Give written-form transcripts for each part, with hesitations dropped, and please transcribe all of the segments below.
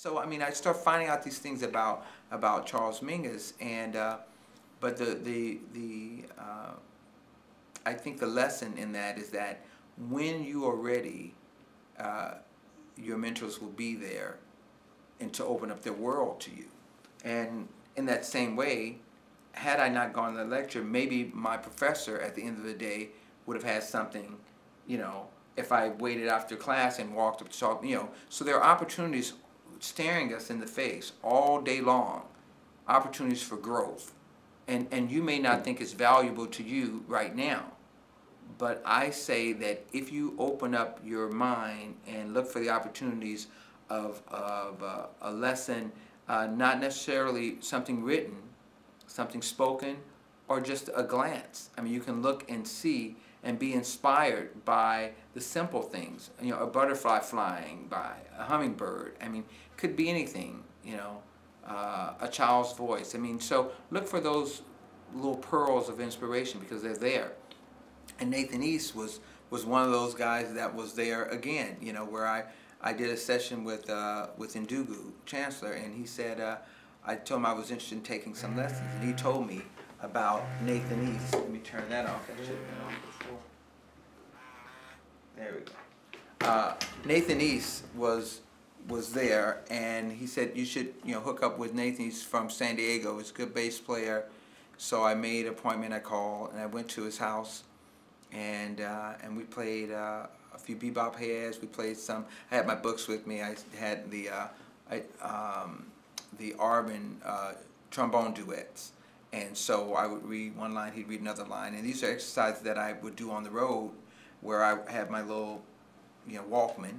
So I mean, I start finding out these things about Charles Mingus, and but I think the lesson in that is that when you are ready, uh, your mentors will be there and to open up their world to you. And in that same way, had I not gone to the lecture, maybe my professor at the end of the day would have had something, you know, if I waited after class and walked up to talk, you know. So there are opportunities staring us in the face all day long, opportunities for growth. And you may not think it's valuable to you right now, but I say that if you open up your mind and look for the opportunities of a lesson, not necessarily something written, something spoken, or just a glance. I mean, you can look and see and be inspired by the simple things. You know, a butterfly flying by, a hummingbird. I mean, could be anything, you know, a child's voice. I mean, so look for those little pearls of inspiration because they're there. And Nathan East was one of those guys that was there again, you know, where I did a session with Ndugu, Chancellor, and he said, I told him I was interested in taking some lessons, and he told me about Nathan East. Let me turn that off. That should have been on before. There we go. Nathan East was there, and he said you should, you know, hook up with Nathan East from San Diego. He's a good bass player. So I made an appointment. I called, and I went to his house, and we played a few bebop heads. We played some. I had my books with me. I had the Arvin trombone duets, and so I would read one line, he'd read another line, and these are exercises that I would do on the road, where I had my little, you know, Walkman,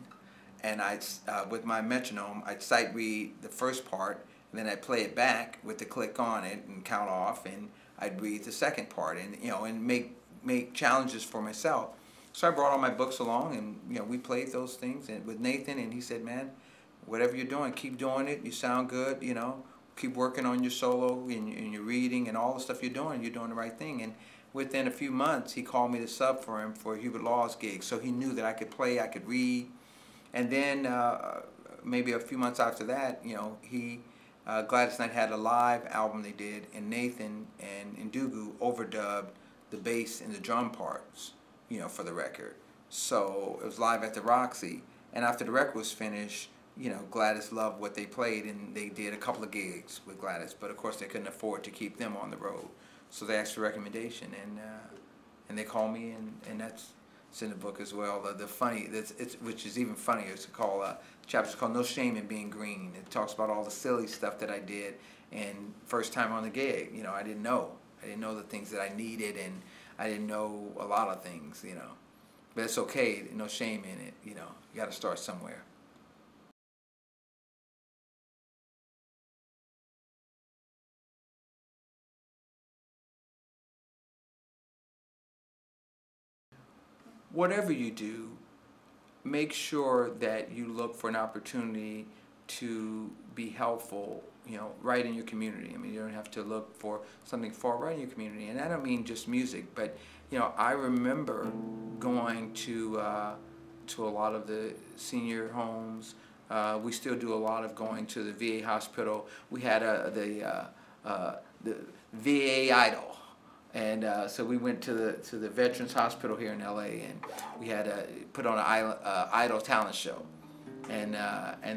and I'd with my metronome, I'd sight read the first part, and then I'd play it back with the click on it and count off, and I'd read the second part, and you know, and make challenges for myself. So I brought all my books along, and you know, we played those things and with Nathan, and he said, "Man, whatever you're doing, keep doing it. You sound good. You know, keep working on your solo and your reading and all the stuff you're doing. You're doing the right thing." And within a few months, he called me to sub for him for Hubert Law's gig. So he knew that I could play, I could read, and then maybe a few months after that, you know, he Gladys Knight had a live album they did, and Nathan and Ndugu overdubbed the bass and the drum parts, you know, for the record. So it was live at the Roxy, and after the record was finished, you know, Gladys loved what they played, and they did a couple of gigs with Gladys, but of course they couldn't afford to keep them on the road, so they asked for recommendation, and they called me, and it's in the book as well. The funny, which is even funnier, it's called chapter's called "No Shame in Being Green." It talks about all the silly stuff that I did, and first time on the gig, you know, I didn't know the things that I needed, and I didn't know a lot of things, you know, but it's okay, no shame in it, you know, you got to start somewhere. Whatever you do, make sure that you look for an opportunity to be helpful, you know, right in your community. I mean, you don't have to look for something far right in your community. And I don't mean just music, but, you know, I remember going to a lot of the senior homes. We still do a lot of going to the VA hospital. We had the VA Idol. And so we went to the Veterans Hospital here in LA, and we had put on an Idol talent show, and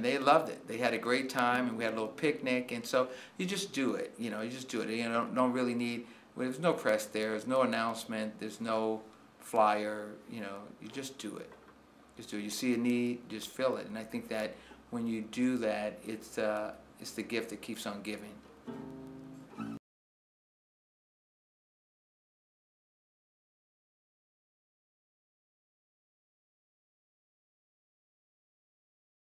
they loved it. They had a great time, and we had a little picnic. And so you just do it, you know. You just do it. You know, don't really need. Well, there's no press there. There's no announcement. There's no flyer. You know, you just do it. Just do it. You see a need, just fill it. And I think that when you do that, it's the gift that keeps on giving.